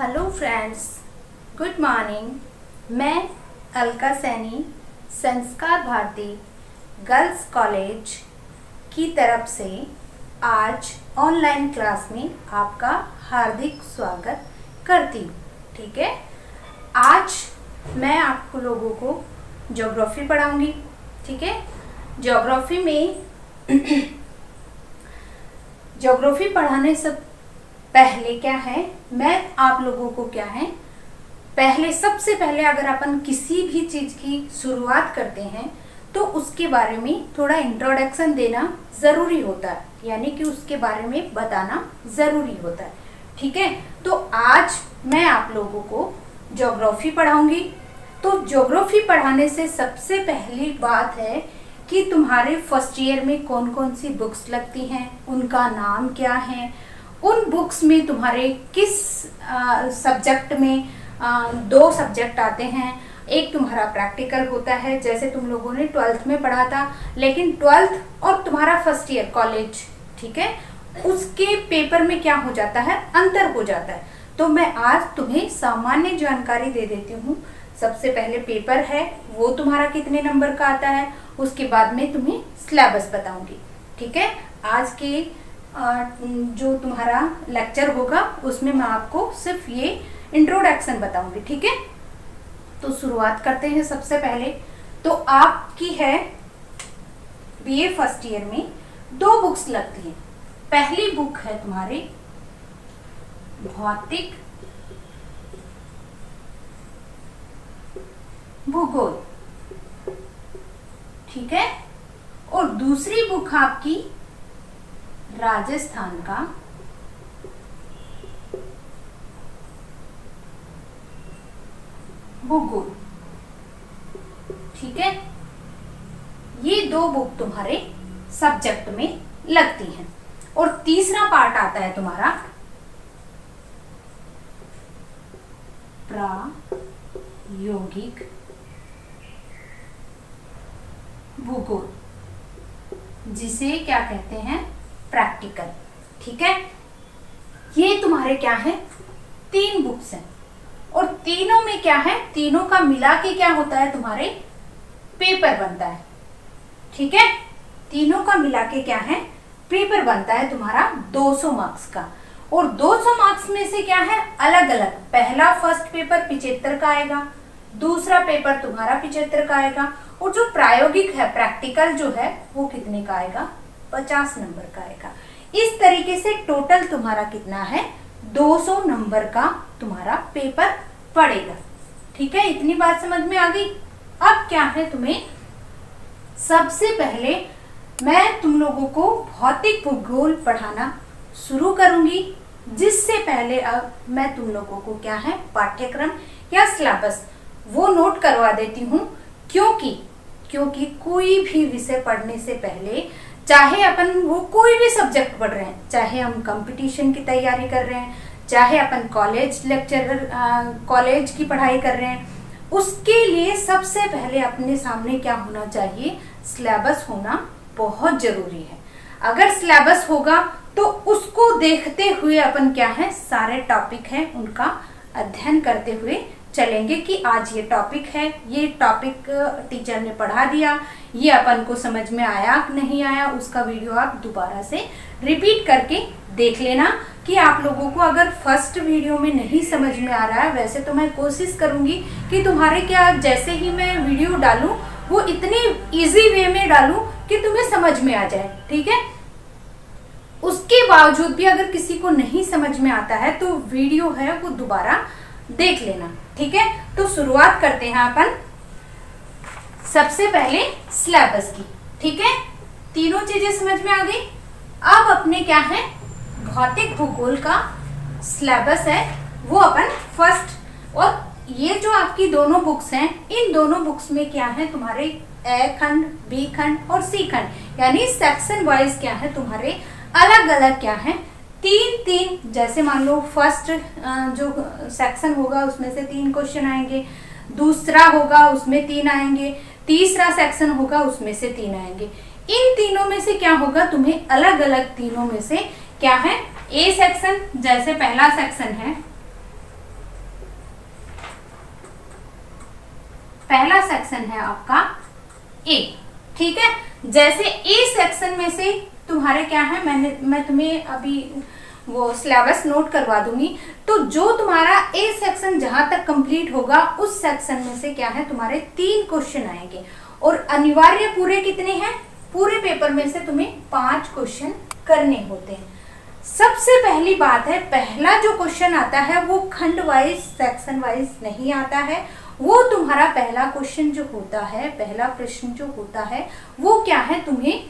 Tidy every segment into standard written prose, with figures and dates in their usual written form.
Hello friends, good morning. मैं अलका सैनी संस्कार Bharti girls college की तरफ से आज ऑनलाइन क्लास में आपका हार्दिक स्वागत करती हूँ। ठीक है, आज मैं आपको लोगों को ज्योग्राफी पढ़ाऊंगी। ठीक है, ज्योग्राफी में ज्योग्राफी पढ़ाने से पहले क्या है, मैं आप लोगों को क्या है, सबसे पहले अगर अपन किसी भी चीज की शुरुआत करते हैं तो उसके बारे में थोड़ा इंट्रोडक्शन देना जरूरी होता है, यानी कि उसके बारे में बताना जरूरी होता है। ठीक है, तो आज मैं आप लोगों को ज्योग्राफी पढ़ाऊंगी। तो ज्योग्राफी पढ़ाने से सबसे पहली बात है कि तुम्हारे फर्स्ट ईयर में कौन कौन सी बुक्स लगती हैं, उनका नाम क्या है, उन बुक्स में तुम्हारे किस सब्जेक्ट में दो सब्जेक्ट आते हैं। एक तुम्हारा प्रैक्टिकल होता है, जैसे तुम लोगों ने 12th में पढ़ा था, लेकिन 12th और तुम्हारा फर्स्ट ईयर कॉलेज, ठीक है, उसके पेपर में क्या हो जाता है, अंतर हो जाता है। तो मैं आज तुम्हें सामान्य जानकारी दे देती हूँ। सबसे पहले पेपर है, वो तुम्हारा कितने नंबर का आता है, उसके बाद में तुम्हें सिलेबस बताऊंगी। ठीक है, आज के जो तुम्हारा लेक्चर होगा उसमें मैं आपको सिर्फ ये इंट्रोडक्शन बताऊंगी। ठीक है, तो शुरुआत करते हैं। सबसे पहले तो आपकी है बीए फर्स्ट ईयर में दो बुक्स लगती हैं। पहली बुक है तुम्हारी भौतिक भूगोल, ठीक है, और दूसरी बुक आपकी राजस्थान का भूगोल। ठीक है, ये दो बुक तुम्हारे सब्जेक्ट में लगती हैं। और तीसरा पार्ट आता है तुम्हारा प्रायोगिक भूगोल, जिसे क्या कहते हैं, प्रैक्टिकल। ठीक है, ये तुम्हारे क्या है, तीन बुक्स हैं, और तीनों में क्या है, तीनों का मिला के क्या होता है, तुम्हारे पेपर बनता है। ठीक है, तीनों का मिला के क्या है, पेपर बनता है तुम्हारा 200 मार्क्स का। और 200 मार्क्स में से क्या है, अलग अलग, पहला फर्स्ट पेपर 75 का आएगा, दूसरा पेपर तुम्हारा 75 का आएगा, और जो प्रायोगिक है, प्रैक्टिकल जो है, वो कितने का आएगा, 50 नंबर का आएगा। इस तरीके से टोटल तुम्हारा कितना है, 200 नंबर का तुम्हारा पेपर पड़ेगा। ठीक है, इतनी बात समझ में आ गई। अब क्या है, तुम्हें सबसे पहले मैं तुम लोगों को भौतिक भूगोल पढ़ाना शुरू करूंगी, जिससे पहले अब मैं तुम लोगों को क्या है, पाठ्यक्रम या सिलेबस वो नोट करवा देती हूँ। क्योंकि कोई भी विषय पढ़ने से पहले, चाहे अपन वो कोई भी सब्जेक्ट पढ़ रहे हैं, चाहे हम कंपटीशन की तैयारी कर रहे हैं, चाहे अपन कॉलेज की पढ़ाई कर रहे हैं, उसके लिए सबसे पहले अपने सामने क्या होना चाहिए, सिलेबस होना बहुत जरूरी है। अगर सिलेबस होगा तो उसको देखते हुए अपन क्या है, सारे टॉपिक हैं उनका अध्ययन करते हुए चलेंगे कि आज ये टॉपिक है, ये टॉपिक टीचर ने पढ़ा दिया, ये अपन को समझ में आया कि नहीं आया, उसका वीडियो आप दोबारा से रिपीट करके देख लेना। कि आप लोगों को अगर फर्स्ट वीडियो में नहीं समझ में आ रहा है, वैसे तो मैं कोशिश करूंगी कि तुम्हारे क्या, जैसे ही मैं वीडियो डालूं वो इतनी इजी वे में डालूं कि तुम्हें समझ में आ जाए। ठीक है, उसके बावजूद भी अगर किसी को नहीं समझ में आता है तो वीडियो है वो दोबारा देख लेना। ठीक है, तो शुरुआत करते हैं अपन सबसे पहले सिलेबस की। ठीक है, तीनों चीजें समझ में आ गई। अब अपने क्या है, भौतिक भूगोल का सिलेबस है वो अपन फर्स्ट, और ये जो आपकी दोनों बुक्स हैं, इन दोनों बुक्स में क्या है, तुम्हारे ए खंड, बी खंड और सी खंड, यानी सेक्शन वाइज क्या है, तुम्हारे अलग अलग क्या है, तीन तीन, जैसे मान लो फर्स्ट जो सेक्शन होगा उसमें से 3 क्वेश्चन आएंगे, दूसरा होगा उसमें 3 आएंगे, तीसरा सेक्शन होगा उसमें से 3 आएंगे। इन तीनों में से क्या होगा, तुम्हें अलग अलग तीनों में से क्या है, ए सेक्शन, जैसे पहला सेक्शन है पहला सेक्शन है आपका ए, ठीक है। जैसे ए सेक्शन में से तुम्हारे क्या है, मैं तुम्हें अभी वो सिलेबस नोट करवा दूंगी। तो जो तुम्हारा ए सेक्शन जहां तक कंप्लीट होगा उस सेक्शन में से क्या है तुम्हारे 3 क्वेश्चन आएंगे, और अनिवार्य पूरे कितने हैं, पूरे पेपर में से तुम्हें 5 क्वेश्चन करने होते हैं। सबसे पहली बात है, पहला जो क्वेश्चन आता है वो खंड वाइज सेक्शन वाइज नहीं आता है। वो तुम्हारा पहला क्वेश्चन जो होता है, पहला प्रश्न जो होता है वो क्या है, तुम्हें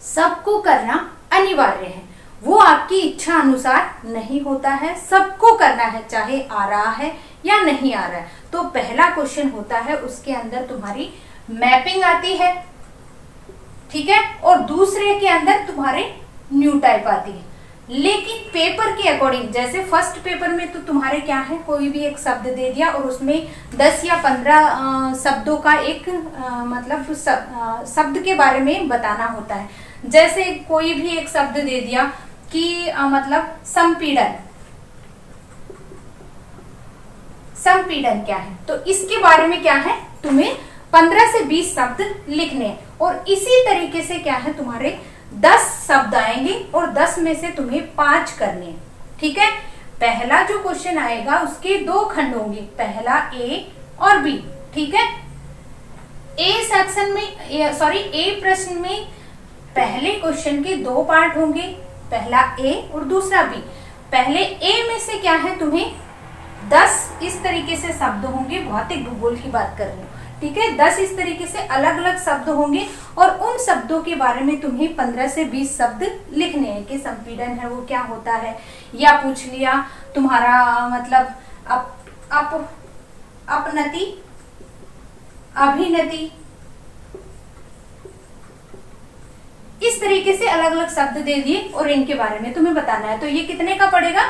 सबको करना अनिवार्य है। वो आपकी इच्छा अनुसार नहीं होता है, सबको करना है, चाहे आ रहा है या नहीं आ रहा है। तो पहला क्वेश्चन होता है, उसके अंदर तुम्हारी मैपिंग आती है, ठीक है, और दूसरे के अंदर तुम्हारे न्यू टाइप आती है। लेकिन पेपर के अकॉर्डिंग, जैसे फर्स्ट पेपर में तो तुम्हारे क्या है, कोई भी एक शब्द दे दिया और उसमें 10 या 15 शब्दों का एक मतलब शब्द के बारे में बताना होता है। जैसे कोई भी एक शब्द दे दिया कि मतलब संपीड़न, संपीड़न क्या है, तो इसके बारे में क्या है तुम्हें 15 से 20 शब्द लिखने हैं। और इसी तरीके से क्या है तुम्हारे 10 शब्द आएंगे और 10 में से तुम्हें 5 करने हैं, ठीक है। पहला जो क्वेश्चन आएगा उसके 2 खंड होंगे, पहला ए और बी, ठीक है। ए सेक्शन में सॉरी ए प्रश्न में पहले क्वेश्चन के 2 पार्ट होंगे, पहला ए और दूसरा बी। पहले ए में से क्या है तुम्हें 10 इस तरीके से शब्द होंगे, भौतिक भूगोल की बात कर रही हूँ, ठीक है। 10 इस तरीके से अलग अलग शब्द होंगे और उन शब्दों के बारे में तुम्हें 15 से 20 शब्द लिखने हैं कि संपीड़न है वो क्या होता है, या पूछ लिया तुम्हारा मतलब अपनति, अभिनति, इस तरीके से अलग अलग शब्द दे दिए और इनके बारे में तुम्हें बताना है। तो ये कितने का पड़ेगा,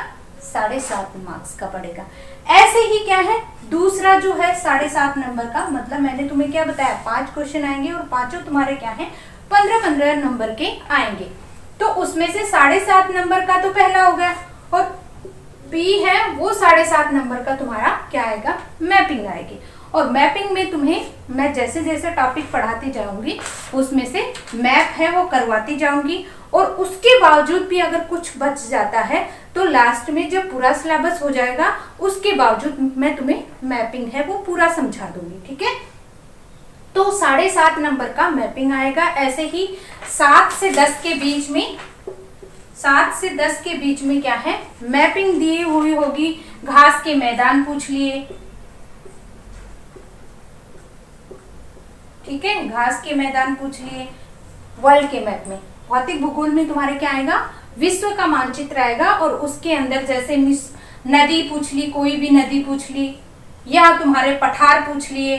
7.5 मार्क्स का पड़ेगा। ऐसे ही क्या है दूसरा जो है 7.5 नंबर का, मतलब मैंने तुम्हें क्या बताया 5 क्वेश्चन आएंगे और पांचों तुम्हारे क्या है 15-15 नंबर के आएंगे। तो उसमें से 7.5 नंबर का तो पहला हो गया, और बी है वो 7.5 नंबर का तुम्हारा क्या आएगा, मैपिंग आएगी। और मैपिंग में तुम्हें मैं जैसे जैसे टॉपिक पढ़ाती जाऊंगी उसमें से मैप है वो करवाती जाऊंगी, और उसके बावजूद भी अगर कुछ बच जाता है तो लास्ट में जब पूरा सिलेबस हो जाएगा उसके बावजूद मैं तुम्हें मैपिंग है वो पूरा समझा दूंगी, ठीक है। तो 7.5 नंबर का मैपिंग आएगा। ऐसे ही 7 से 10 के बीच में, 7 से 10 के बीच में क्या है मैपिंग दी हुई होगी। घास के मैदान पूछ लिए, ठीक है, घास के मैदान पूछ लिए। वर्ल्ड के मैप में भौतिक भूगोल में तुम्हारे क्या आएगा, विश्व का मानचित्र आएगा, और उसके अंदर जैसे नदी पूछ ली, कोई भी नदी पूछ ली, या तुम्हारे पठार पूछ लिए,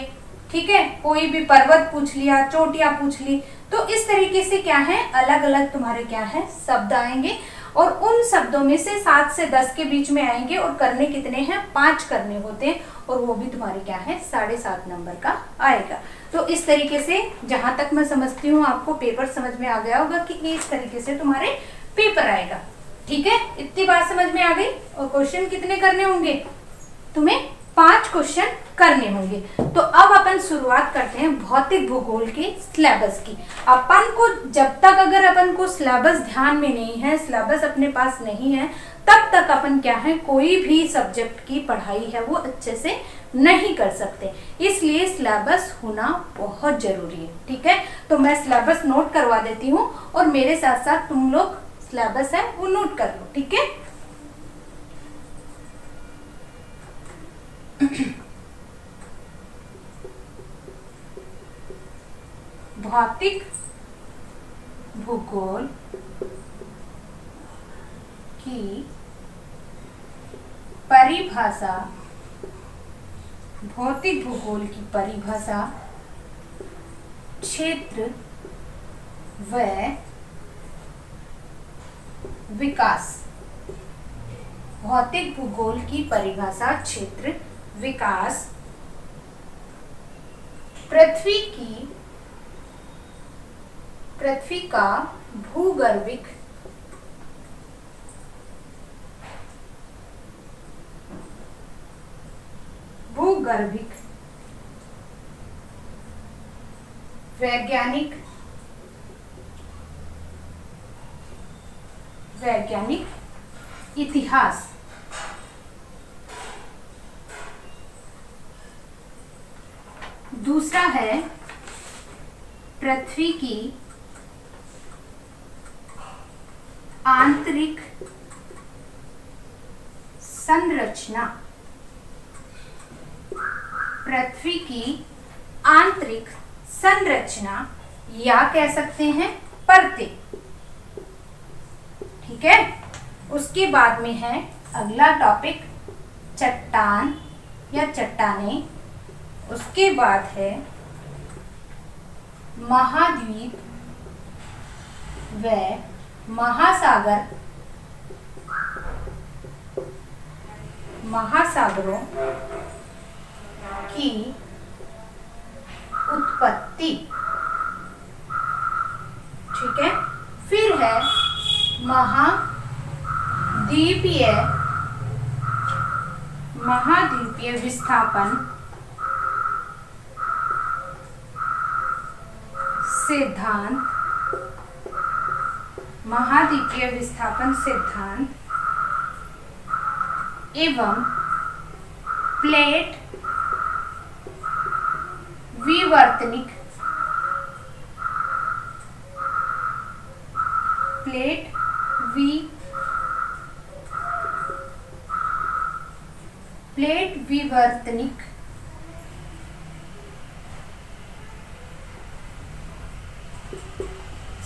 ठीक है, कोई भी पर्वत पूछ लिया, चोटियां पूछ ली। तो इस तरीके से क्या है अलग अलग तुम्हारे क्या है शब्द आएंगे, और उन शब्दों में से 7 से 10 के बीच में आएंगे, और करने कितने हैं 5 करने होते हैं, और वो भी तुम्हारे क्या है 7.5 नंबर का आएगा। तो इस तरीके से जहां तक मैं समझती हूँ आपको पेपर समझ में आ गया होगा कि इस तरीके से तुम्हारे पेपर आएगा, ठीक है। इतनी बात समझ में आ गई। और क्वेश्चन कितने करने होंगे तुम्हें, 5 क्वेश्चन करने होंगे। तो अब अपन शुरुआत करते हैं भौतिक भूगोल के सिलेबस की। अपन को जब तक अगर अपन को सिलेबस ध्यान में नहीं है, सिलेबस अपने पास नहीं है, तब तक अपन क्या है कोई भी सब्जेक्ट की पढ़ाई है वो अच्छे से नहीं कर सकते। इसलिए सिलेबस होना बहुत जरूरी है, ठीक है। तो मैं सिलेबस नोट करवा देती हूँ और मेरे साथ साथ तुम लोग सिलेबस है वो नोट कर लो, ठीक है। भौतिक भूगोल की परिभाषा, भौतिक भूगोल की परिभाषा क्षेत्र व विकास। भौतिक भूगोल की परिभाषा क्षेत्र विकास पृथ्वी का भूगर्भिक वैज्ञानिक इतिहास। दूसरा है पृथ्वी की आंतरिक संरचना। पृथ्वी की आंतरिक संरचना या कह सकते हैं परतें। ठीक है। उसके बाद में है अगला टॉपिक चट्टान या चट्टानें। उसके बाद है महाद्वीप व महासागर, महासागरों की उत्पत्ति। ठीक है। फिर है महाद्वीपीय विस्थापन सिद्धांत। महाद्वीपीय विस्थापन सिद्धांत एवं प्लेट विवर्तनिक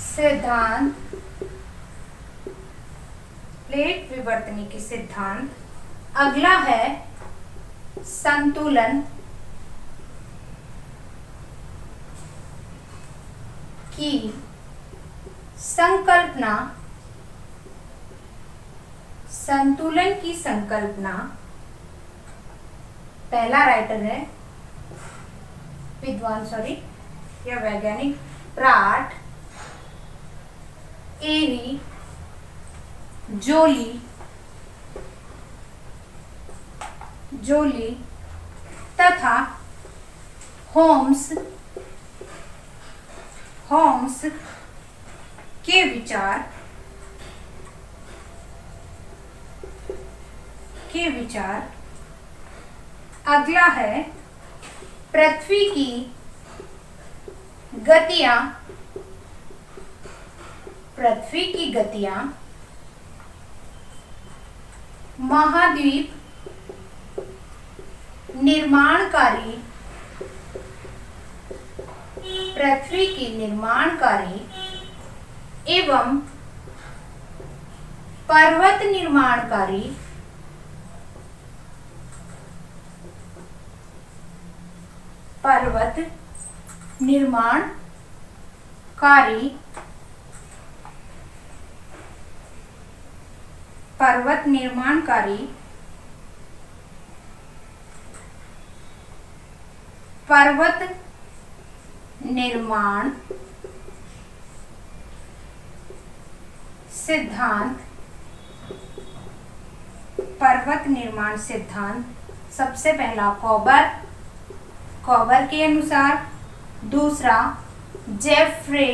सिद्धांत, प्लेट विवर्तनिकी सिद्धांत। अगला है संतुलन की संकल्पना। संतुलन की संकल्पना पहला राइटर है या वैज्ञानिक प्राट एरी जोली तथा होम्स के विचार। अगला है पृथ्वी की गतियां महाद्वीप निर्माणकारी, पृथ्वी की निर्माणकारी एवं पर्वत निर्माणकारी पर्वत निर्माण सिद्धांत। सबसे पहला कॉबर के अनुसार, दूसरा जेफ्रे,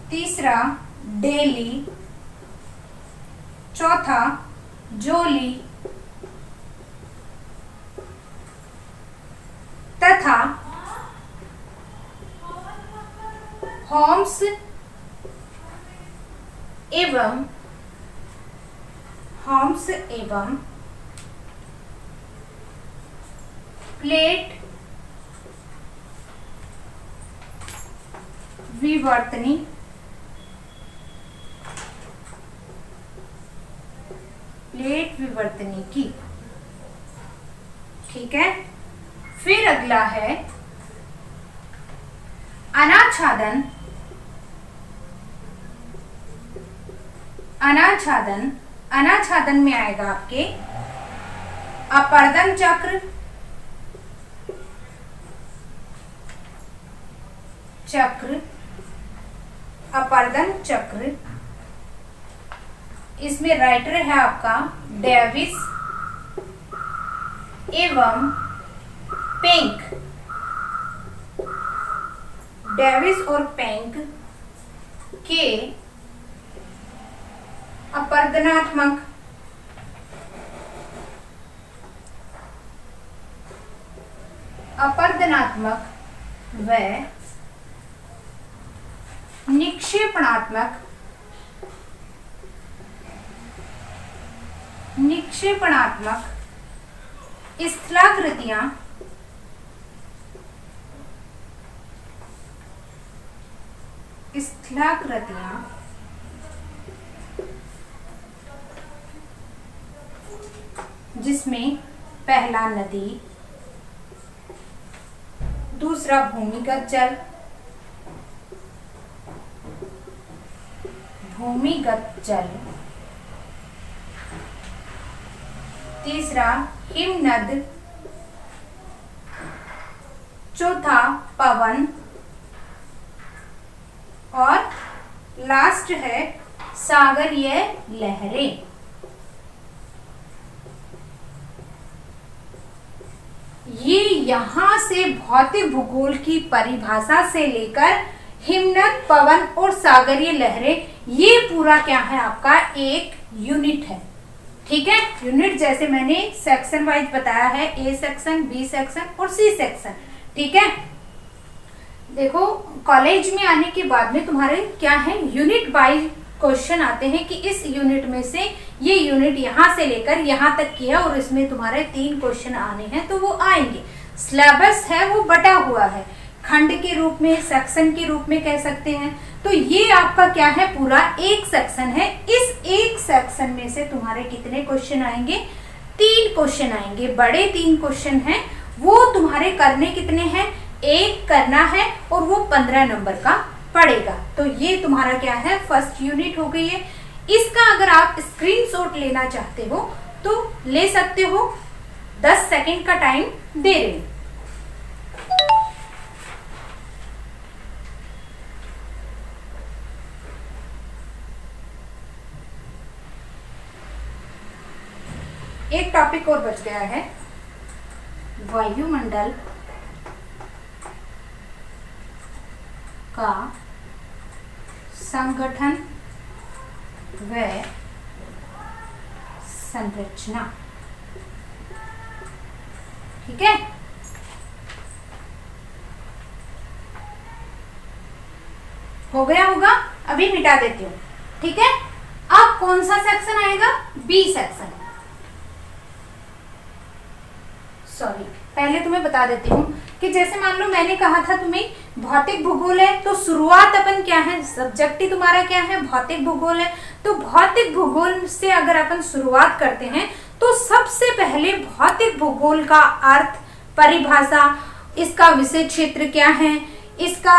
तीसरा डेली, चौथा जोली तथा होम्स एवं प्लेट विवर्तनिकी। ठीक है। फिर अगला है अनाच्छादन में आएगा आपके अपर्दन चक्र। इसमें राइटर है आपका डेविस एवं पिंक। डेविस और पेंक के अपरदनात्मक व निक्षेपणात्मक स्थलाकृतियां जिसमें पहला नदी, दूसरा भूमिगत जल, तीसरा हिमनद, चौथा पवन और लास्ट है सागरीय लहरें। ये यहाँ से भौतिक भूगोल की परिभाषा से लेकर हिमनद, पवन और सागरीय लहरें, ये पूरा क्या है आपका एक यूनिट है। ठीक है, यूनिट जैसे मैंने सेक्शन वाइज बताया है, ए सेक्शन, बी सेक्शन और सी सेक्शन। ठीक है, देखो कॉलेज में आने के बाद में तुम्हारे क्या है यूनिट वाइज क्वेश्चन आते हैं कि इस यूनिट में से ये यूनिट यहाँ से लेकर यहाँ तक की है और इसमें तुम्हारे 3 क्वेश्चन आने हैं, तो वो आएंगे। सिलेबस है वो बटा हुआ है, खंड के रूप में, सेक्शन के रूप में कह सकते हैं। तो ये आपका क्या है पूरा एक सेक्शन है। इस एक सेक्शन में से तुम्हारे कितने क्वेश्चन आएंगे? 3 क्वेश्चन आएंगे। बड़े 3 क्वेश्चन हैं, वो तुम्हारे करने कितने हैं? 1 करना है और वो 15 नंबर का पड़ेगा। तो ये तुम्हारा क्या है फर्स्ट यूनिट हो गई है। इसका अगर आप स्क्रीनशॉट लेना चाहते हो तो ले सकते हो, 10 सेकंड का टाइम दे रहे हैं। एक टॉपिक और बच गया है, वायुमंडल का संगठन व संरचना। ठीक है, हो गया होगा, अभी मिटा देती हूँ। ठीक है, अब कौन सा सेक्शन आएगा? B section. सॉरी, पहले तुम्हें बता देती हूँ कि जैसे मान लो मैंने कहा था तुम्हें भौतिक भूगोल है, तो शुरुआत अपन क्या है, सब्जेक्ट ही तुम्हारा क्या है, भौतिक भूगोल है। तो भौतिक भूगोल से अगर अपन शुरुआत करते हैं तो सबसे पहले भौतिक भूगोल का अर्थ, परिभाषा, इसका विषय क्षेत्र क्या है, इसका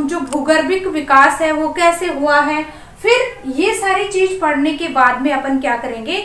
जो भूगर्भिक विकास है वो कैसे हुआ है, फिर ये सारी चीज पढ़ने के बाद में अपन क्या करेंगे,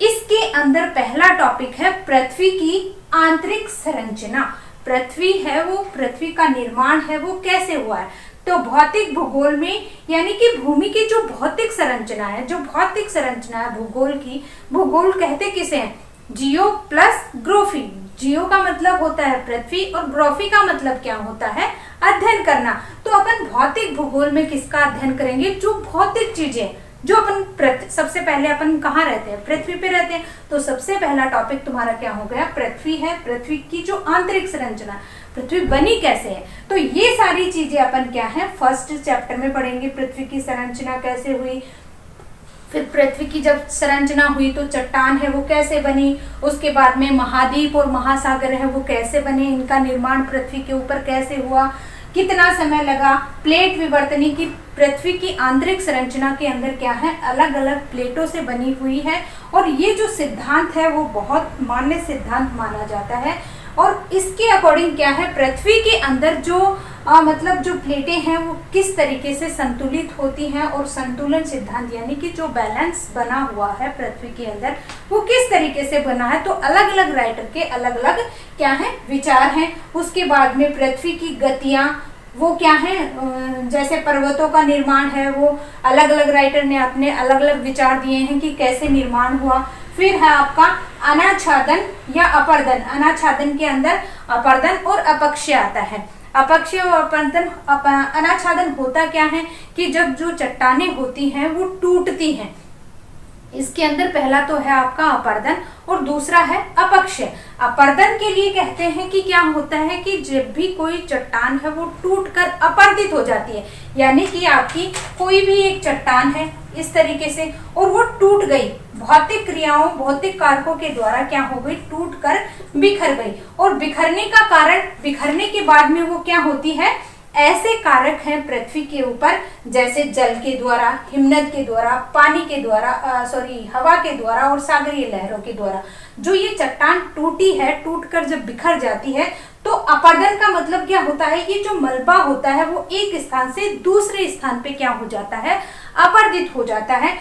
इसके अंदर पहला टॉपिक है पृथ्वी की आंतरिक संरचना। पृथ्वी है वो, पृथ्वी का निर्माण है वो कैसे हुआ है। तो भौतिक भूगोल में यानी कि भूमि की जो भौतिक संरचना है, जो भौतिक संरचना है भूगोल की, भूगोल कहते किसे हैं? जियो प्लस ग्रोफी। जियो का मतलब होता है पृथ्वी और ग्रोफी का मतलब क्या होता है? अध्ययन करना। तो अपन भौतिक भूगोल में किसका अध्ययन करेंगे? जो भौतिक चीजें, जो अपन सबसे पहले अपन कहाँ रहते हैं? पृथ्वी पे रहते हैं। तो सबसे पहला टॉपिक तुम्हारा क्या हो गया? पृथ्वी है। पृथ्वी की जो आंतरिक संरचना, पृथ्वी बनी कैसे है, तो ये सारी चीजें अपन क्या है फर्स्ट चैप्टर में पढ़ेंगे। पृथ्वी की संरचना कैसे हुई, फिर पृथ्वी की जब संरचना हुई तो चट्टान है वो कैसे बनी, उसके बाद में महाद्वीप और महासागर है वो कैसे बने, इनका निर्माण पृथ्वी के ऊपर कैसे हुआ, कितना समय लगा, प्लेट विवर्तनी की पृथ्वी की आंतरिक संरचना के अंदर क्या है, अलग अलग प्लेटों से बनी हुई है। और ये जो सिद्धांत है वो बहुत मान्य सिद्धांत माना जाता है। और इसके अकॉर्डिंग क्या है, पृथ्वी के अंदर जो मतलब जो प्लेटें हैं वो किस तरीके से संतुलित होती हैं, और संतुलन सिद्धांत यानी कि जो बैलेंस बना हुआ है पृथ्वी के अंदर वो किस तरीके से बना है। तो अलग अलग राइटर के अलग अलग क्या है विचार हैं। उसके बाद में पृथ्वी की गतियां वो क्या है, जैसे पर्वतों का निर्माण है वो अलग अलग राइटर ने अपने अलग अलग विचार दिए हैं कि कैसे निर्माण हुआ। फिर है आपका अनाच्छादन या अपर्दन। अनाच्छादन के अंदर अपर्दन और अपक्षय आता है। अपक्षय और अनाच्छादन होता क्या है कि जब जो चट्टानें होती हैं वो टूटती हैं, इसके अंदर पहला तो है आपका अपर्दन और दूसरा है अपक्षय। अपर्दन के लिए कहते हैं कि क्या होता है कि जब भी कोई चट्टान है वो टूटकर अपर्दित हो जाती है, यानी कि आपकी कोई भी एक चट्टान है इस तरीके से और वो टूट गई, भौतिक क्रियाओं भौतिक कारकों के द्वारा क्या हो गई, टूटकर बिखर गई। और बिखरने का कारण, बिखरने के बाद में वो क्या होती है, ऐसे कारक हैं पृथ्वी के ऊपर जैसे जल के द्वारा, हिमनद के द्वारा, पानी के द्वारा, हवा के द्वारा और सागरीय लहरों के द्वारा जो ये चट्टान टूटी है, टूटकर जब बिखर जाती है तो अपर्दन का मतलब क्या होता है, ये जो मलबा होता है वो एक स्थान से दूसरे स्थान पे क्या हो जाता है, अपर्दित हो जाता है,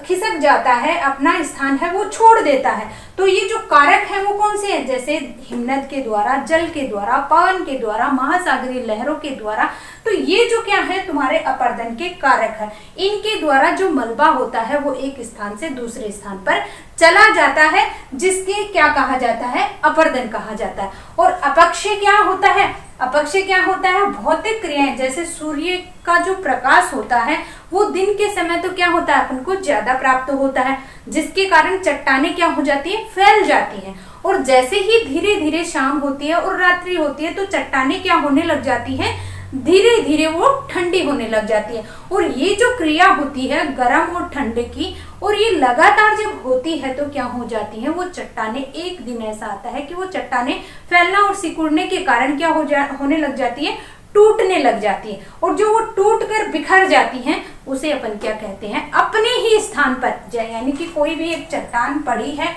खिसक जाता है, अपना स्थान है वो छोड़ देता है। तो ये जो कारक है वो कौन से हैं, जैसे हिमनद के द्वारा, जल के द्वारा, पवन के द्वारा, महासागरीय लहरों के द्वारा। तो ये जो क्या है तुम्हारे अपर्दन के कारक है, इनके द्वारा जो मलबा होता है वो एक स्थान से दूसरे स्थान पर चला जाता है, जिसके क्या कहा जाता है, अपर्दन कहा जाता है। और अपक्षय क्या होता है, अपक्षय क्या होता है, भौतिक क्रियाएं जैसे सूर्य का जो प्रकाश होता है वो दिन के समय तो क्या होता है, अपन को ज्यादा प्राप्त होता है, जिसके कारण चट्टानें क्या हो जाती है, फैल जाती हैं। और जैसे ही धीरे धीरे शाम होती है और रात्रि होती है तो चट्टानें क्या होने लग जाती हैं, धीरे धीरे वो ठंडी होने लग जाती है। और ये जो क्रिया होती है गर्म और ठंडे की, और ये लगातार जब होती है तो क्या हो जाती है, वो चट्टानें, एक दिन ऐसा आता है कि वो चट्टानें फैलना और सिकुड़ने के कारण क्या होने लग जाती है, टूटने लग जाती है। और जो वो टूट कर बिखर जाती हैं उसे अपन क्या कहते हैं, अपने ही स्थान पर, यानी कि कोई भी एक चट्टान पड़ी है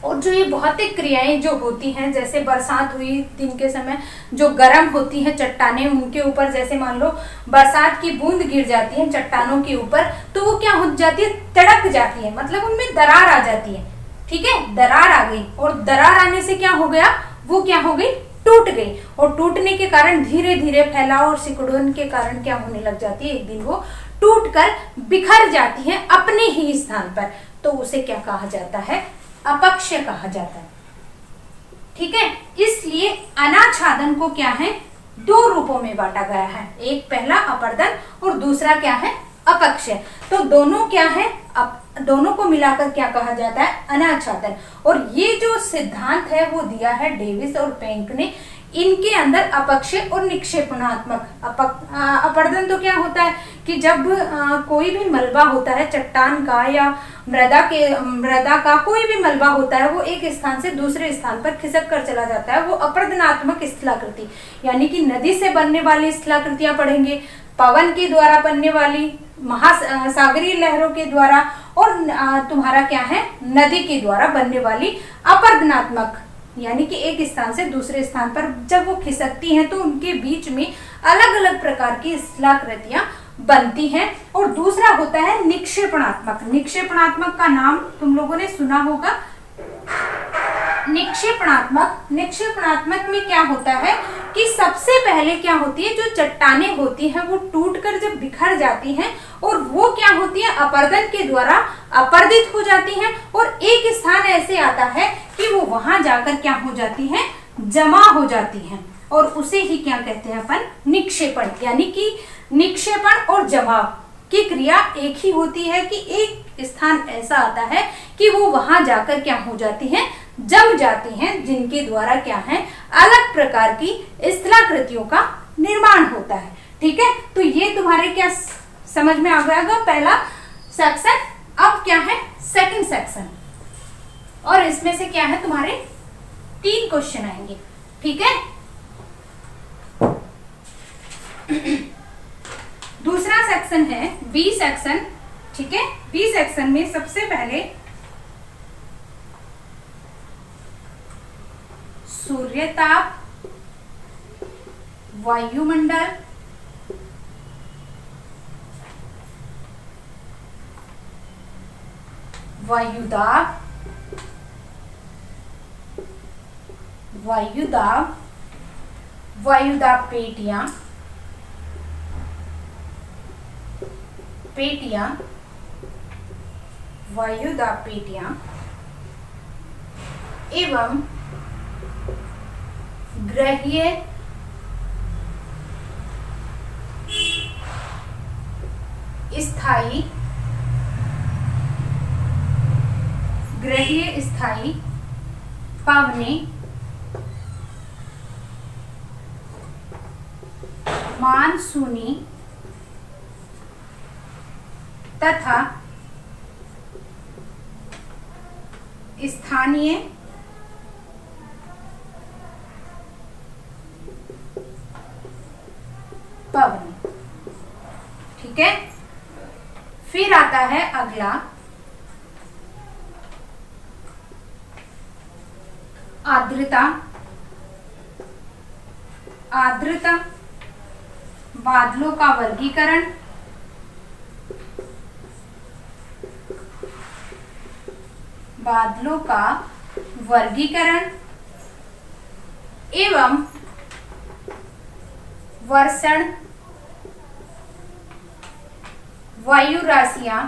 और जो ये भौतिक क्रियाएं जो होती हैं, जैसे बरसात हुई दिन के समय, जो गर्म होती हैं चट्टानें, उनके ऊपर जैसे मान लो बरसात की बूंद गिर जाती है चट्टानों के ऊपर तो वो क्या हो जाती है, तड़क जाती है, मतलब उनमें दरार आ जाती है। ठीक है, दरार आ गई और दरार आने से क्या हो गया, वो क्या हो गई, टूट गई। और टूटने के कारण धीरे धीरे फैलाव और सिकुड़न के कारण क्या होने लग जाती है, एक दिन वो टूटकर बिखर जाती है अपने ही स्थान पर। तो उसे क्या कहा जाता है, अपक्षय कहा जाता है। ठीक है, इसलिए अनाच्छादन को क्या है, दो रूपों में बांटा गया है, एक पहला अपर्दन और दूसरा क्या है, अपक्षय। तो दोनों क्या है, दोनों को मिलाकर क्या कहा जाता है, अनाच्छादन। और ये जो सिद्धांत है वो दिया है डेविस और पेंक ने। इनके अंदर अपक्षय और निक्षेपणात्मक अपर्दन तो क्या होता है कि जब कोई भी मलबा होता है चट्टान का या मृदा का कोई भी मलबा होता है, वो एक स्थान से दूसरे स्थान पर खिसक कर चला जाता है, वो अपर्दनात्मक स्थलाकृति, यानी कि नदी से बनने वाली स्थलाकृतियां पढ़ेंगे, पवन के द्वारा बनने वाली, महासागरीय लहरों के द्वारा, और तुम्हारा क्या है, नदी के द्वारा बनने वाली अपर्दनात्मक, यानी कि एक स्थान से दूसरे स्थान पर जब वो खिसकती हैं तो उनके बीच में अलग अलग प्रकार की स्थलाकृतियां बनती हैं। और दूसरा होता है निक्षेपणात्मक। निक्षेपणात्मक का नाम तुम लोगों ने सुना होगा, निक्षेपणात्मक में क्या होता है कि सबसे पहले क्या होती है, जो चट्टानें होती हैं वो टूटकर जब बिखर जाती हैं और वो क्या होती है, अपर्दन के द्वारा अपर्दित हो जाती हैं और एक स्थान ऐसे आता है कि वो वहां जाकर क्या हो जाती हैं, जमा हो जाती हैं, और उसे ही क्या कहते हैं अपन, निक्षेपण। यानी कि निक्षेपण और जमाव की क्रिया एक ही होती है कि एक स्थान ऐसा आता है कि वो वहां जाकर क्या हो जाती हैं, जम जाती हैं, जिनके द्वारा क्या है, अलग प्रकार की स्थलाकृतियों का निर्माण होता है। ठीक है, तो ये तुम्हारे क्या समझ में आ गया पहला सेक्शन। अब क्या है सेकंड सेक्शन, और इसमें से क्या है तुम्हारे 3 क्वेश्चन आएंगे। ठीक है, दूसरा सेक्शन है बी सेक्शन। ठीक है, बी सेक्शन में सबसे पहले सूर्यताप, वायुमंडल, वायुदाब, वायुदाब पेटियां, वायुदाब पेटियां एवं ग्रहीय स्थायी, ग्रहीय स्थायी पवने मानसूनी तथा स्थानीय पवन। ठीक है, फिर आता है अगला आर्द्रता। आर्द्रता बादलों का वर्गीकरण, बादलों का वर्गीकरण एवं वर्षण, वायु राशियां,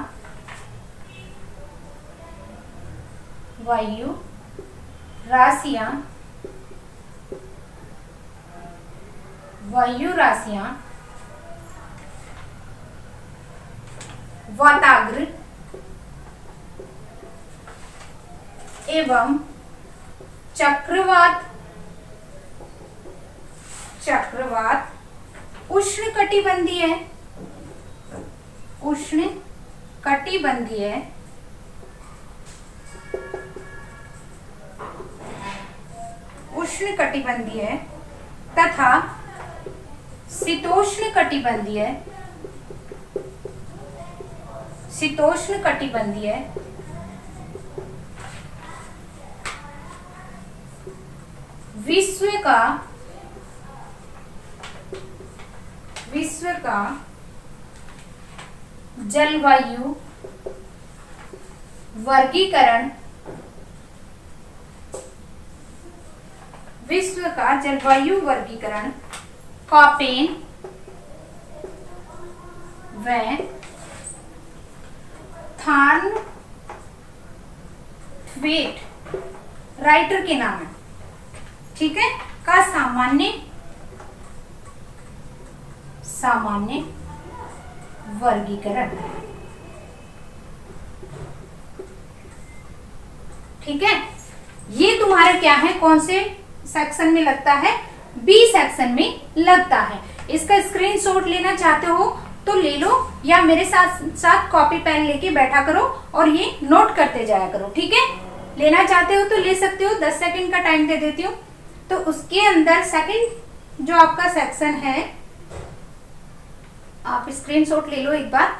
वायु राशियां, वायु राशियां, वाताग्र एवं चक्रवात, चक्रवात उष्णकटिबंधीय, उष्णकटिबंधीय उष्णकटिबंधीय तथा शीतोष्णकटिबंधीय, शीतोष्णकटिबंधीय विश्व का जलवायु वर्गीकरण, विश्व का जलवायु वर्गीकरण कॉपेन व थार्नवेट राइटर के नाम है। ठीक है, का सामान्य वर्गीकरण। ठीक है, ये तुम्हारा क्या है, कौन से सेक्शन में लगता है, बी सेक्शन में लगता है। इसका स्क्रीनशॉट लेना चाहते हो तो ले लो, या मेरे साथ साथ कॉपी पेन लेके बैठा करो और ये नोट करते जाया करो। ठीक है, लेना चाहते हो तो ले सकते हो, 10 सेकंड का टाइम दे देती हूँ। तो उसके अंदर सेकंड जो आपका सेक्शन है, आप स्क्रीनशॉट ले लो एक बार।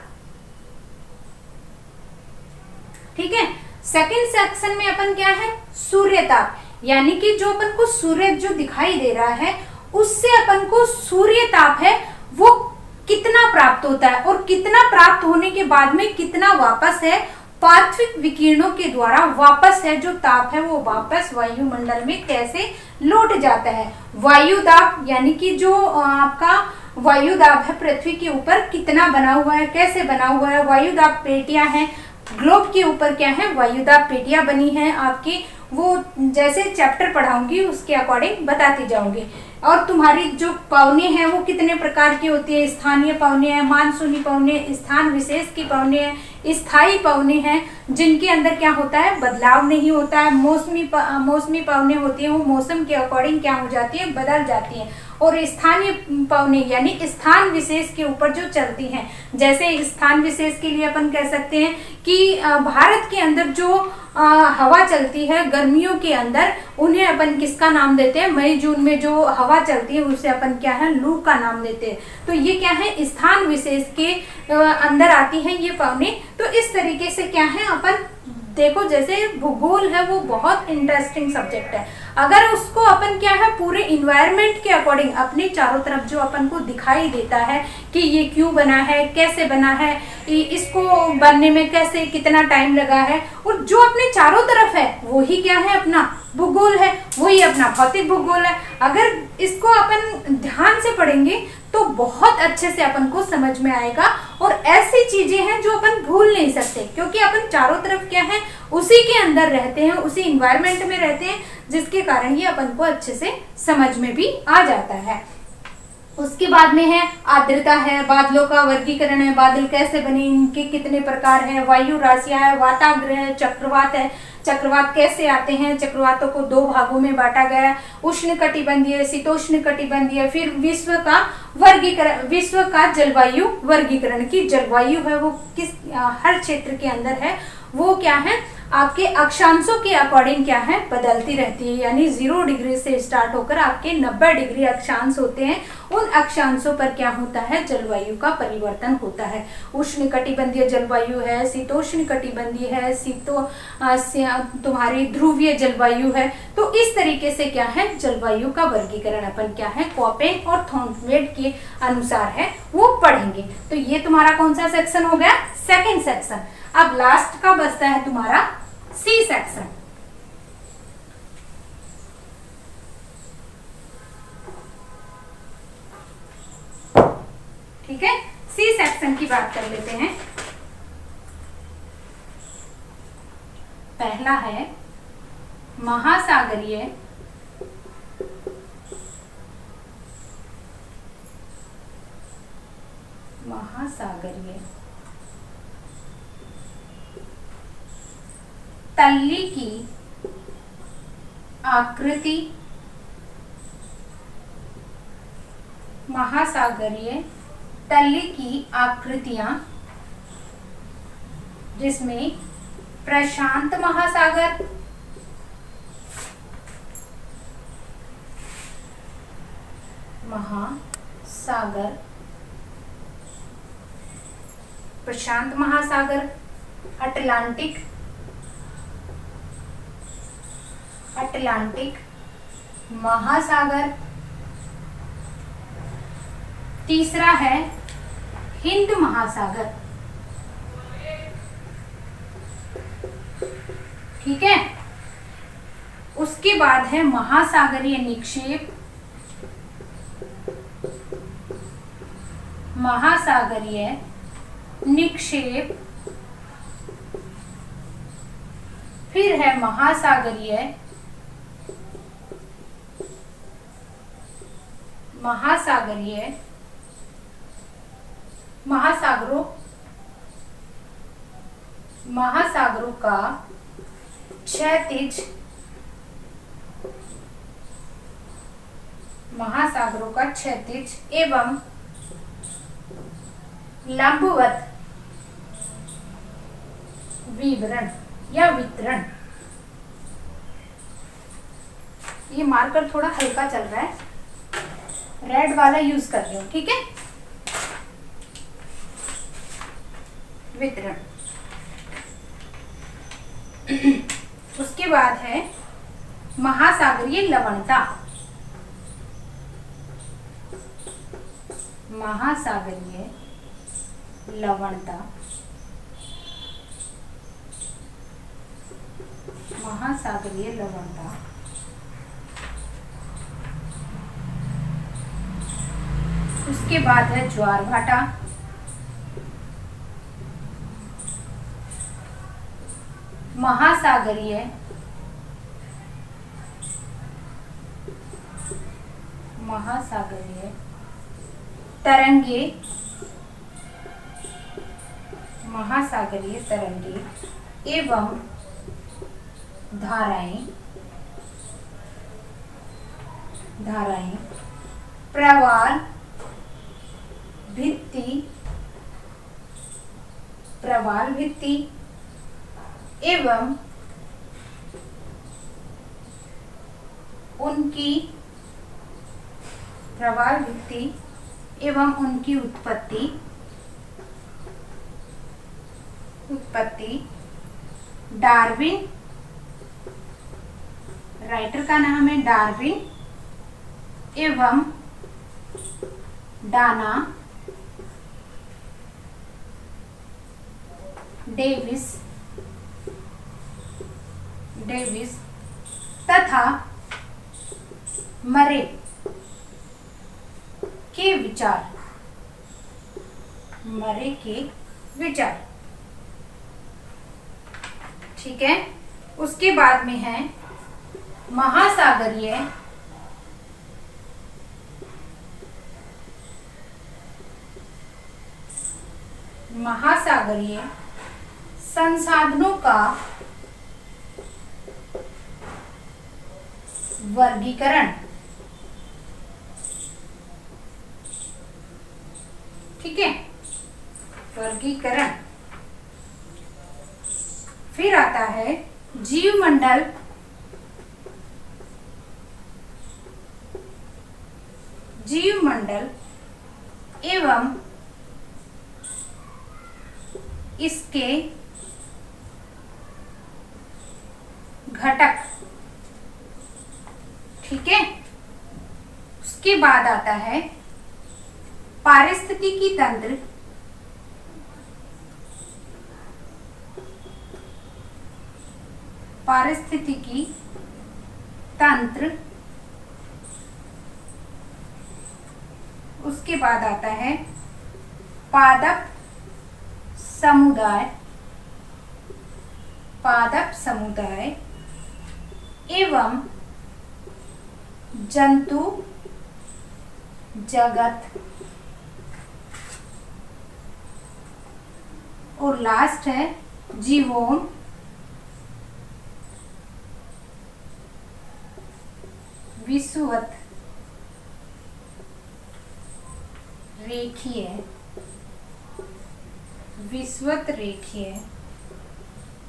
ठीक है, सेकंड सेक्शन में अपन क्या है, सूर्यताप, यानी कि जो अपन को सूर्य जो दिखाई दे रहा है उससे अपन को सूर्यताप है वो कितना प्राप्त होता है, और कितना प्राप्त होने के बाद में कितना वापस है पार्थिव विकिरणों के द्वारा वापस है, जो ताप है वो वापस वायुमंडल में कैसे लौट जाता है। वायुदाब यानी कि जो आपका वायुदाब है पृथ्वी के ऊपर कितना बना हुआ है, कैसे बना हुआ है। वायुदाब पेटियां हैं, ग्लोब के ऊपर क्या है, वायुदाब पेटियां बनी हैं आपकी, वो जैसे चैप्टर पढ़ाऊंगी उसके अकॉर्डिंग बताती जाऊंगी। और तुम्हारी जो पवने हैं वो कितने प्रकार की होती है, स्थानीय पवने हैं, मानसूनी पवने, स्थान विशेष की पवने हैं, स्थायी पवने हैं जिनके अंदर क्या होता है, बदलाव नहीं होता है। मौसमी पवने होती है, वो मौसम के अकॉर्डिंग क्या हो जाती है, बदल जाती है। और स्थानीय पवने यानी स्थान विशेष के ऊपर जो चलती हैं, जैसे स्थान विशेष के लिए अपन कह सकते हैं कि भारत के अंदर जो हवा चलती है गर्मियों के अंदर, उन्हें अपन किसका नाम देते हैं, मई जून में जो हवा चलती है उसे अपन क्या है, लू का नाम देते हैं। तो ये क्या है, स्थान विशेष के अंदर आती है ये पवने। तो इस तरीके से क्या है, अपन देखो जैसे भूगोल है वो बहुत इंटरेस्टिंग सब्जेक्ट है। अगर उसको अपन क्या है, पूरे इन्वायरमेंट के अकॉर्डिंग अपने चारों तरफ जो अपन को दिखाई देता है कि ये क्यों बना है, कैसे बना है, इसको बनने में कैसे कितना टाइम लगा है, और जो अपने चारों तरफ है वही क्या है, अपना भूगोल है, वही अपना भौतिक भूगोल है। अगर इसको अपन ध्यान से पढ़ेंगे तो बहुत अच्छे से अपन को समझ में आएगा। और ऐसी चीजें हैं जो अपन भूल नहीं सकते, क्योंकि अपन चारों तरफ क्या है, उसी के अंदर रहते हैं, उसी इन्वायरमेंट में रहते हैं, जिसके कारण ये अपन को अच्छे से समझ में भी आ जाता है। उसके बाद में है आर्द्रता है, बादलों का वर्गीकरण है, बादल कैसे बने, इनके कितने प्रकार हैं, वायु राशियां है, वाताग्रह है, चक्रवात है, चक्रवात कैसे आते हैं, चक्रवातों को दो भागों में बांटा गया है, उष्ण कटिबंधीय, शीतोष्ण कटिबंधीय। फिर विश्व का वर्गीकरण, विश्व का जलवायु वर्गीकरण की जलवायु है वो किस हर क्षेत्र के अंदर है, वो क्या है आपके अक्षांशों के अकॉर्डिंग क्या है बदलती रहती है। यानी 0 डिग्री से स्टार्ट होकर आपके 90 डिग्री अक्षांश होते हैं, उन अक्षांशों पर क्या होता है जलवायु का परिवर्तन होता है। उष्ण कटिबंधीय जलवायु है, शीतोष्ण कटिबंधीय है, तुम्हारी ध्रुवीय जलवायु है। तो इस तरीके से क्या है जलवायु का वर्गीकरण अपन क्या है कॉपेन और थॉर्नवेड के अनुसार है वो पढ़ेंगे। तो ये तुम्हारा कौन सा सेक्शन हो गया, सेकंड सेक्शन। अब लास्ट का बचता है तुम्हारा सी सेक्शन। ठीक है, सी सेक्शन की बात कर लेते हैं। पहला है महासागरीय तल्ली की आकृति, महासागरीय तल्ली की आकृतियां जिसमें प्रशांत महासागर, प्रशांत महासागर, अटलांटिक महासागर, तीसरा है हिंद महासागर। ठीक है, उसके बाद है महासागरीय निक्षेप, फिर है महासागरों का क्षैतिज एवं लंबवत विवरण या वितरण। ये मार्कर थोड़ा हल्का चल रहा है, रेड वाला यूज कर रही हूं। ठीक है, वितरण। उसके बाद है महासागरीय लवणता, उसके बाद है ज्वार भाटा, महासागरीय तरंगे, एवं धाराएं, प्रवाल भित्ति एवं उनकी उत्पत्ति डार्विन, राइटर का नाम है डार्विन एवं डाना डेविस तथा मरे के विचार। ठीक है, उसके बाद में है महासागरीय संसाधनों का वर्गीकरण। ठीक है, वर्गीकरण। फिर आता है जीवमंडल एवं इसके घटक। ठीक है, उसके बाद आता है पारिस्थितिकी तंत्र, पारिस्थितिकी तंत्र। उसके बाद आता है पादप समुदाय, पादप समुदाय एवं जंतु जगत। और लास्ट है जीवोम विषुवत रेखीय, विषुवत रेखीय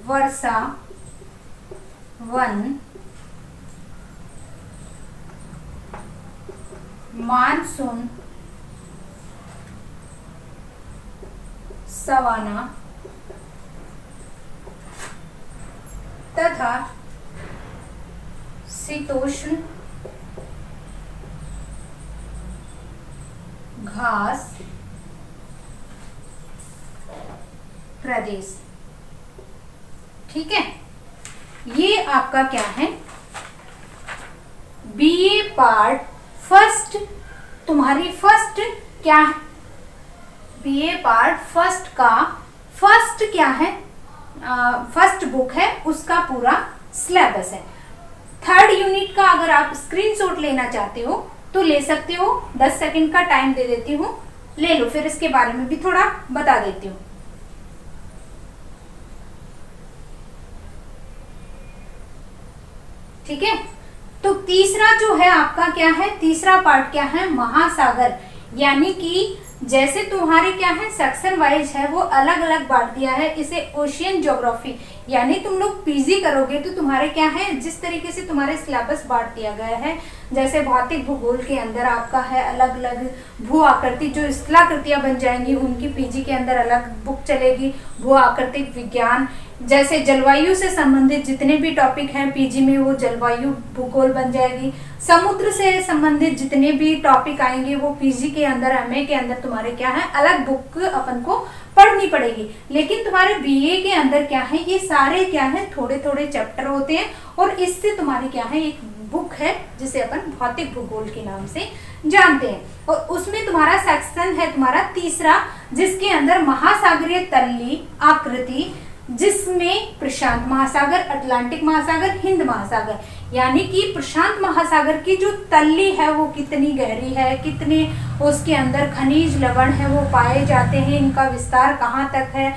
वर्षा वन, मानसून सवाना तथा शीतोष्ण घास प्रदेश। ठीक है, ये आपका क्या है, बीए पार्ट फर्स्ट, तुम्हारी फर्स्ट क्या है, बीए पार्ट फर्स्ट का फर्स्ट क्या है, फर्स्ट बुक है, उसका पूरा सिलेबस है। थर्ड यूनिट का अगर आप स्क्रीनशॉट लेना चाहते हो तो ले सकते हो, 10 सेकंड का टाइम दे देती हूँ, ले लो, फिर इसके बारे में भी थोड़ा बता देती हूँ। ठीक है, तो तीसरा जो है आपका क्या है, तीसरा पार्ट क्या है, महासागर। यानी कि जैसे तुम्हारे क्या है सेक्शन वाइज है वो अलग अलग बांट दिया है, इसे ओशियन ज्योग्राफी। यानी तुम लोग पीजी करोगे तो तुम्हारे क्या है, जिस तरीके से तुम्हारे सिलेबस बांट दिया गया है, जैसे भौतिक भूगोल के अंदर आपका है अलग अलग भू आकृति, जो स्थलाकृतियां बन जाएंगी उनकी पीजी के अंदर अलग बुक चलेगी। भू आकृतिक विज्ञान, जैसे जलवायु से संबंधित जितने भी टॉपिक हैं पीजी में वो जलवायु भूगोल बन जाएगी। समुद्र से संबंधित जितने भी टॉपिक आएंगे वो पीजी के अंदर, एमए के अंदर तुम्हारे क्या है अलग बुक अपन को पढ़नी पड़ेगी। लेकिन तुम्हारे बीए के अंदर क्या है, ये सारे क्या है थोड़े थोड़े चैप्टर होते हैं और इससे तुम्हारी क्या है एक बुक है जिसे अपन भौतिक भूगोल के नाम से जानते हैं। और उसमें तुम्हारा सेक्शन है तुम्हारा तीसरा, जिसके अंदर महासागरीय तल्ली आकृति, जिसमें प्रशांत महासागर, अटलांटिक महासागर, हिंद महासागर, यानी कि प्रशांत महासागर की जो तल्ली है वो कितनी गहरी है, कितने उसके अंदर खनिज लवण है वो पाए जाते हैं, इनका विस्तार कहाँ तक है,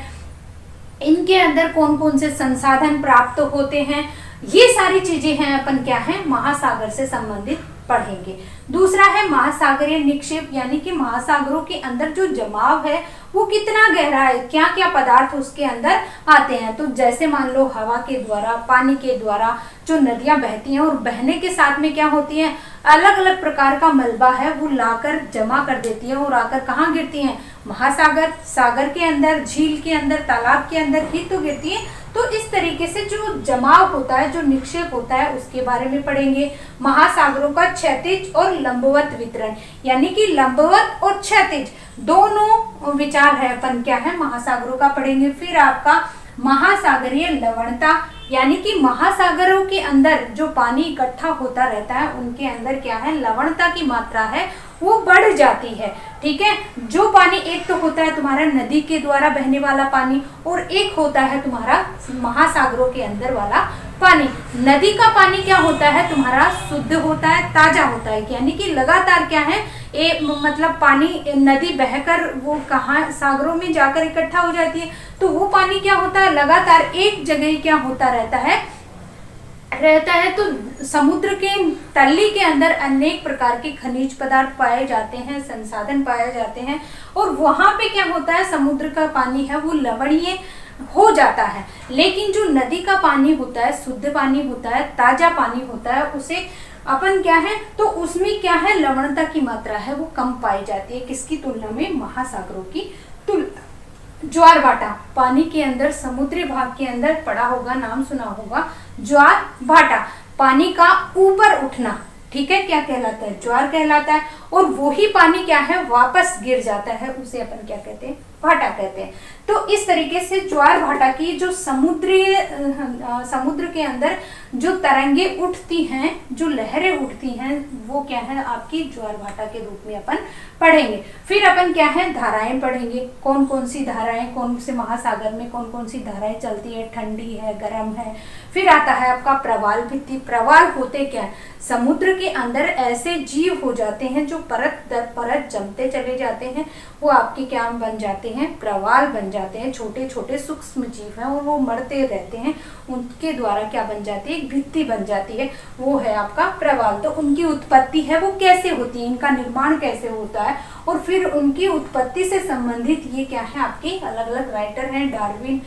इनके अंदर कौन कौन से संसाधन प्राप्त होते हैं, ये सारी चीजें हैं अपन क्या है महासागर से संबंधित पढ़ेंगे। दूसरा है महासागरीय निक्षेप, यानी कि महासागरों के अंदर जो जमाव है वो कितना गहरा है, क्या क्या पदार्थ उसके अंदर आते हैं। तो जैसे मान लो हवा के द्वारा, पानी के द्वारा जो नदियां बहती हैं और बहने के साथ में क्या होती हैं, अलग अलग प्रकार का मलबा है वो लाकर जमा कर देती है और आकर कहाँ गिरती हैं, महासागर, सागर के अंदर, झील के अंदर, तालाब के अंदर ही तो गिरती है। तो इस तरीके से जो जमाव होता है, जो निक्षेप होता है, उसके बारे में पढ़ेंगे। महासागरों का क्षैतिज और लंबवत वितरण, यानी कि लंबवत और क्षैतिज दोनों विचार है अपन क्या है महासागरों का पढ़ेंगे। फिर आपका महासागरीय लवणता, यानी कि महासागरों के अंदर जो पानी इकट्ठा होता रहता है उनके अंदर क्या है लवणता की मात्रा है वो बढ़ जाती है। ठीक है, जो पानी एक तो होता है तुम्हारा नदी के द्वारा बहने वाला पानी और एक होता है तुम्हारा महासागरों के अंदर वाला पानी, नदी का पानी क्या होता है तुम्हारा, शुद्ध होता है, ताजा होता है, यानी कि लगातार क्या है मतलब पानी, नदी बहकर वो कहाँ सागरों में जाकर इकट्ठा हो जाती है, तो वो पानी क्या होता है लगातार एक जगह क्या होता रहता है। तो समुद्र के तली के अंदर अनेक प्रकार के खनिज पदार्थ पाए जाते हैं, संसाधन पाए जाते हैं, और वहां पे क्या होता है समुद्र का पानी है वो लवणीय हो जाता है। लेकिन जो नदी का पानी होता है, शुद्ध पानी होता है, ताजा पानी होता है, उसे अपन क्या है तो उसमें क्या है लवणता की मात्रा है वो कम पाई जाती है। किसकी तुलना में, महासागरों की तुलना। ज्वार भाटा, पानी के अंदर समुद्री भाग के अंदर पड़ा होगा, नाम सुना होगा ज्वार भाटा, पानी का ऊपर उठना, ठीक है, क्या कहलाता है, ज्वार कहलाता है। और वही पानी क्या है वापस गिर जाता है, उसे अपन क्या कहते हैं, भाटा कहते हैं। तो इस तरीके से ज्वार भाटा की जो समुद्र के अंदर जो तरंगे उठती हैं, जो लहरें उठती हैं, वो क्या है आपकी ज्वार भाटा के रूप में अपन पढ़ेंगे। फिर अपन क्या है धाराएं पढ़ेंगे, कौन कौन सी धाराएं, कौन से महासागर में कौन कौन सी धाराएं चलती है, ठंडी है, गर्म है। फिर आता है आपका प्रवाल भित्ति। प्रवाल होते क्या है, समुद्र के अंदर ऐसे जीव हो जाते हैं जो परत दर परत जमते चले जाते हैं, वो आपके क्या बन जाते हैं, प्रवाल बन जाते हैं। छोटे छोटे सूक्ष्म जीव हैं और वो मरते रहते हैं, उनके द्वारा क्या बन जाती है, एक भित्ति बन जाती है, वो है आपका प्रवाल। तो उनकी उत्पत्ति है वो कैसे होती है, इनका निर्माण कैसे होता है, और फिर उनकी उत्पत्ति से संबंधित ये क्या है आपके अलग अलग राइटर हैं, डार्विन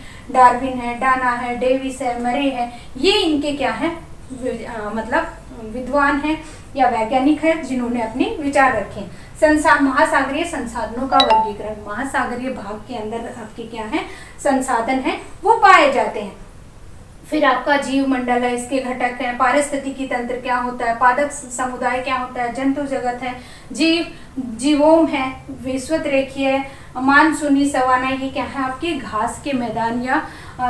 है, डाना है, डेविस है, मरे है, ये इनके क्या है मतलब विद्वान है या वैज्ञानिक है जिन्होंने अपने विचार रखे। महासागरीय संसाधनों का वर्गीकरण, महासागरीय भाग के अंदर आपके क्या है संसाधन है वो पाए जाते हैं। फिर आपका जीव मंडल है, इसके घटक है, पारिस्थितिकी तंत्र क्या होता है, पादप समुदाय क्या होता है, जंतु जगत है, जीवोम है, विश्वत रेखीय, मानसूनी सवाना, ये क्या है आपके घास के मैदान या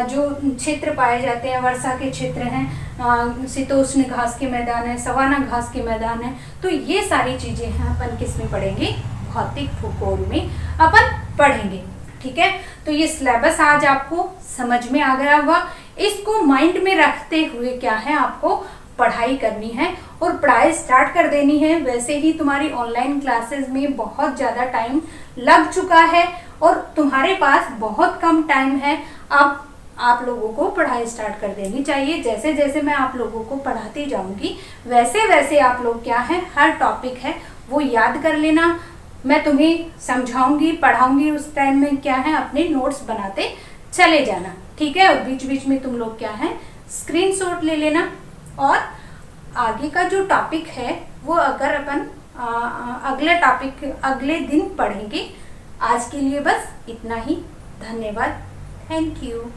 जो क्षेत्र पाए जाते हैं, वर्षा के क्षेत्र हैं, शीतोष्ण घास के मैदान है, सवाना घास के मैदान है। तो ये सारी चीजें हैं अपन किस में पढ़ेंगे, भौतिक भूगोल में अपन पढ़ेंगे, ठीक है। तो ये सिलेबस आज आपको समझ में आ गया होगा। इसको माइंड में रखते हुए क्या है आपको पढ़ाई करनी है और पढ़ाई स्टार्ट कर देनी है। वैसे ही तुम्हारी ऑनलाइन क्लासेस में बहुत ज़्यादा टाइम लग चुका है और तुम्हारे पास बहुत कम टाइम है। अब आप लोगों को पढ़ाई स्टार्ट कर देनी चाहिए। जैसे जैसे मैं आप लोगों को पढ़ाती जाऊंगी वैसे वैसे आप लोग क्या है हर टॉपिक है वो याद कर लेना। मैं तुम्हें समझाऊंगी, पढ़ाऊंगी, उस टाइम में क्या है अपने नोट्स बनाते चले जाना, ठीक है। और बीच बीच में तुम लोग क्या है स्क्रीनशॉट ले लेना और आगे का जो टॉपिक है वो अगर अपन अगले टॉपिक अगले दिन पढ़ेंगे। आज के लिए बस इतना ही। धन्यवाद। Thank you.